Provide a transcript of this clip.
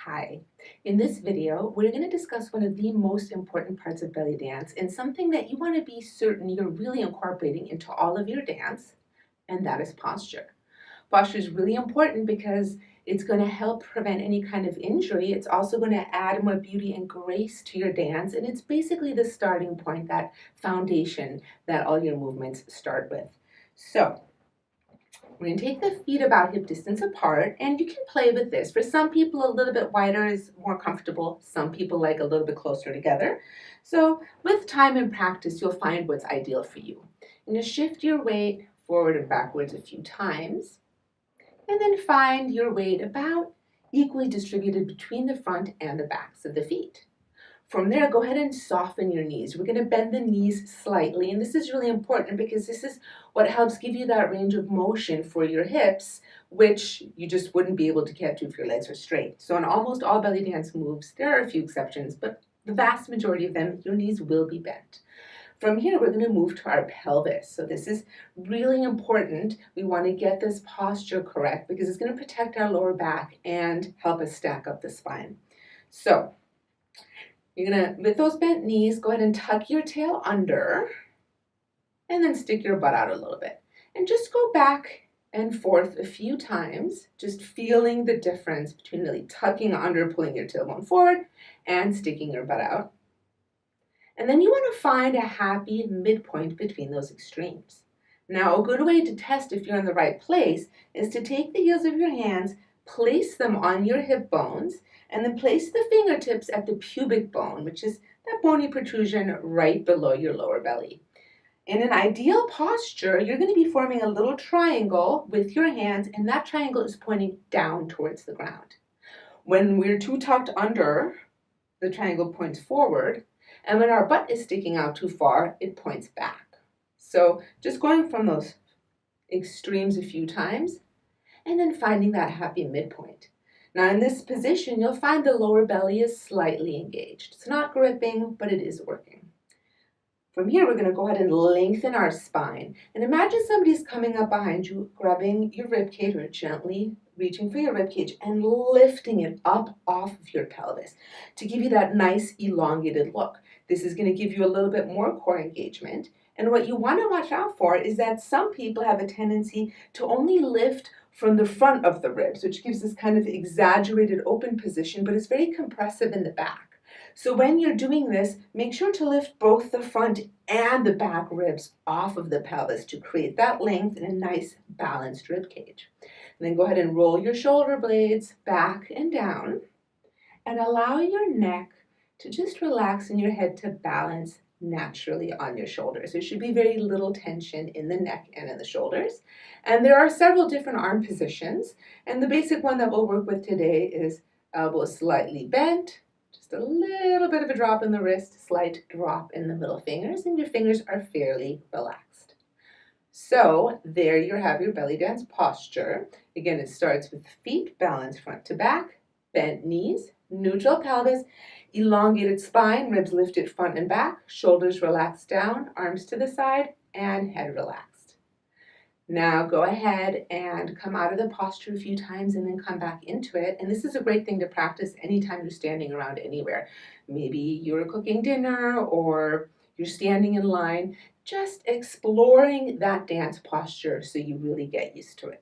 Hi. In this video, we're going to discuss one of the most important parts of belly dance and something that you want to be certain you're really incorporating into all of your dance, and that is posture. Posture is really important because it's going to help prevent any kind of injury. It's also going to add more beauty and grace to your dance, and it's basically the starting point, that foundation that all your movements start with. So, we're going to take the feet about hip distance apart, and you can play with this. For some people, a little bit wider is more comfortable. Some people like a little bit closer together. So with time and practice, you'll find what's ideal for you. You're going to shift your weight forward and backwards a few times, and then find your weight about equally distributed between the front and the backs of the feet. From there, go ahead and soften your knees. We're going to bend the knees slightly, and this is really important because this is what helps give you that range of motion for your hips, which you just wouldn't be able to get to if your legs are straight. So in almost all belly dance moves, there are a few exceptions, but the vast majority of them, your knees will be bent. From here, we're going to move to our pelvis. So this is really important. We want to get this posture correct because it's going to protect our lower back and help us stack up the spine. So you're going to, with those bent knees, go ahead and tuck your tail under and then stick your butt out a little bit. And just go back and forth a few times, just feeling the difference between really tucking under, pulling your tailbone forward, and sticking your butt out. And then you want to find a happy midpoint between those extremes. Now, a good way to test if you're in the right place is to take the heels of your hands, place them on your hip bones, and then place the fingertips at the pubic bone, which is that bony protrusion right below your lower belly. In an ideal posture, you're going to be forming a little triangle with your hands, and that triangle is pointing down towards the ground. When we're too tucked under, the triangle points forward, and when our butt is sticking out too far, it points back. So just going from those extremes a few times, and then finding that happy midpoint. Now in this position, you'll find the lower belly is slightly engaged. It's not gripping, but it is working. From here, we're going to go ahead and lengthen our spine. And imagine somebody's coming up behind you, grabbing your rib cage or gently reaching for your rib cage and lifting it up off of your pelvis to give you that nice elongated look. This is going to give you a little bit more core engagement. And what you want to watch out for is that some people have a tendency to only lift from the front of the ribs, which gives this kind of exaggerated open position, but it's very compressive in the back. So when you're doing this, make sure to lift both the front and the back ribs off of the pelvis to create that length and a nice balanced rib cage. And then go ahead and roll your shoulder blades back and down and allow your neck to just relax and your head to balance naturally on your shoulders. There should be very little tension in the neck and in the shoulders. And there are several different arm positions. And the basic one that we'll work with today is elbows slightly bent, just a little bit of a drop in the wrist, slight drop in the middle fingers, and your fingers are fairly relaxed. So there you have your belly dance posture. Again, it starts with feet balanced front to back, bent knees, neutral pelvis, elongated spine, ribs lifted front and back, shoulders relaxed down, arms to the side, and head relaxed. Now go ahead and come out of the posture a few times and then come back into it. And this is a great thing to practice anytime you're standing around anywhere. Maybe you're cooking dinner or you're standing in line, just exploring that dance posture so you really get used to it.